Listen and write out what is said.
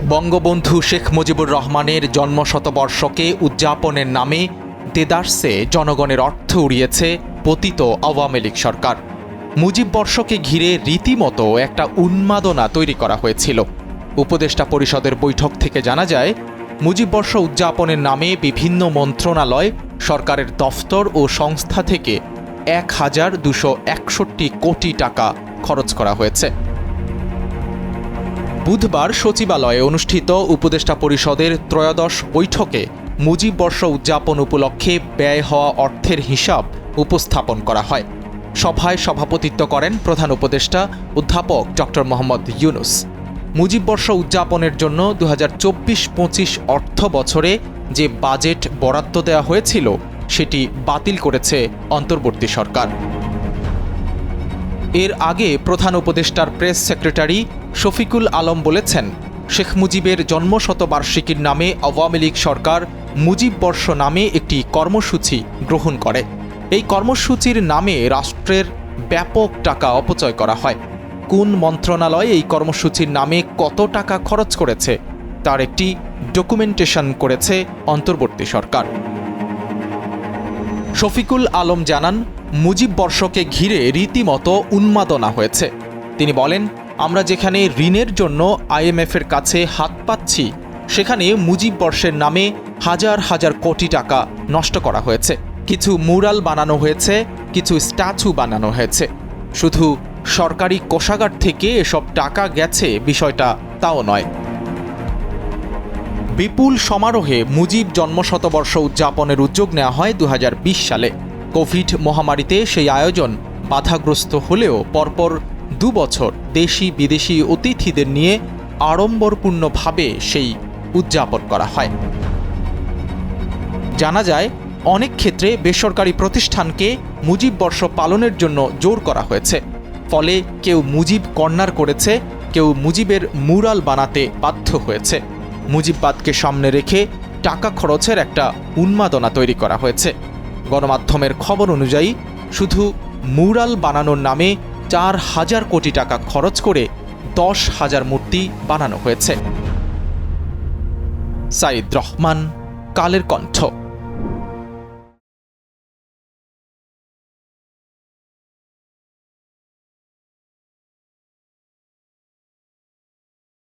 বঙ্গবন্ধু শেখ মুজিবুর রহমানের জন্মশতবর্ষকে উদযাপনের নামে দেদারসে জনগণের অর্থ উড়িয়েছে পতিত আওয়ামী লীগ সরকার। মুজিব বর্ষকে ঘিরে রীতিমতো একটা উন্মাদনা তৈরি করা হয়েছিল। উপদেষ্টা পরিষদের বৈঠক থেকে জানা যায়, মুজিব বর্ষ উদযাপনের নামে বিভিন্ন মন্ত্রণালয়, সরকারের দফতর ও সংস্থা থেকে ১,২৬১ কোটি টাকা খরচ করা হয়েছে। বুধবার সচিবালয়ে অনুষ্ঠিত উপদেষ্টা পরিষদের ত্রয়োদশ বৈঠকে মুজিব বর্ষ উদযাপন উপলক্ষে ব্যয় হওয়া অর্থের হিসাব উপস্থাপন করা হয়। সভায় সভাপতিত্ব করেন প্রধান উপদেষ্টা অধ্যাপক ডক্টর মোহাম্মদ ইউনুস। মুজিব বর্ষ উদযাপনের জন্য ২০২৪-২৫ অর্থ বছরে যে বাজেট বরাদ্দ দেওয়া হয়েছিল সেটি বাতিল করেছে অন্তর্বর্তী সরকার। এর আগে প্রধান উপদেষ্টার প্রেস সেক্রেটারি শফিকুল আলম বলেছেন, শেখ মুজিবের জন্মশতবার্ষিকীর নামে আওয়ামী লীগ সরকার মুজিব বর্ষ নামে একটি কর্মসূচি গ্রহণ করে। এই কর্মসূচির নামে রাষ্ট্রের ব্যাপক টাকা অপচয় করা হয়। কোন মন্ত্রণালয় এই কর্মসূচির নামে কত টাকা খরচ করেছে তার একটি ডকুমেন্টেশন করেছে অন্তর্বর্তী সরকার। শফিকুল আলম জানান, মুজিব বর্ষকে ঘিরে রীতিমতো উন্মাদনা হয়েছে। তিনি বলেন, আমরা যেখানে ঋণের জন্য IMF-এর কাছে হাত পাচ্ছি, সেখানে মুজিব বর্ষের নামে হাজার হাজার কোটি টাকা নষ্ট করা হয়েছে। কিছু মুরাল বানানো হয়েছে, কিছু স্ট্যাচু বানানো হয়েছে। শুধু সরকারি কোষাগার থেকে এসব টাকা গেছে বিষয়টা তাও নয়। বিপুল সমারোহে মুজিব জন্মশতবর্ষ উদযাপনের উদ্যোগ নেওয়া হয় ২০২০ সালে। কোভিড মহামারীতে সেই আয়োজন বাধাগ্রস্ত হলেও পরপর ২ বছর দেশি বিদেশি অতিথিদের নিয়ে আড়ম্বরপূর্ণভাবে সেই উদযাপন করা হয়। জানা যায়, অনেক ক্ষেত্রে বেসরকারি প্রতিষ্ঠানকে মুজিব বর্ষ পালনের জন্য জোর করা হয়েছে। ফলে কেউ মুজিব কর্নার করেছে, কেউ মুজিবের মুরাল বানাতে বাধ্য হয়েছে। মুজিববাদকে সামনে রেখে টাকা খরচের একটা উন্মাদনা তৈরি করা হয়েছে। গণমাধ্যমের খবর অনুযায়ী শুধু মুরাল বানানোর নামে ৪,০০০ কোটি টাকা খরচ করে ১০,০০০ মূর্তি বানানো হয়েছে। সাইদ রহমান, কালের কণ্ঠ।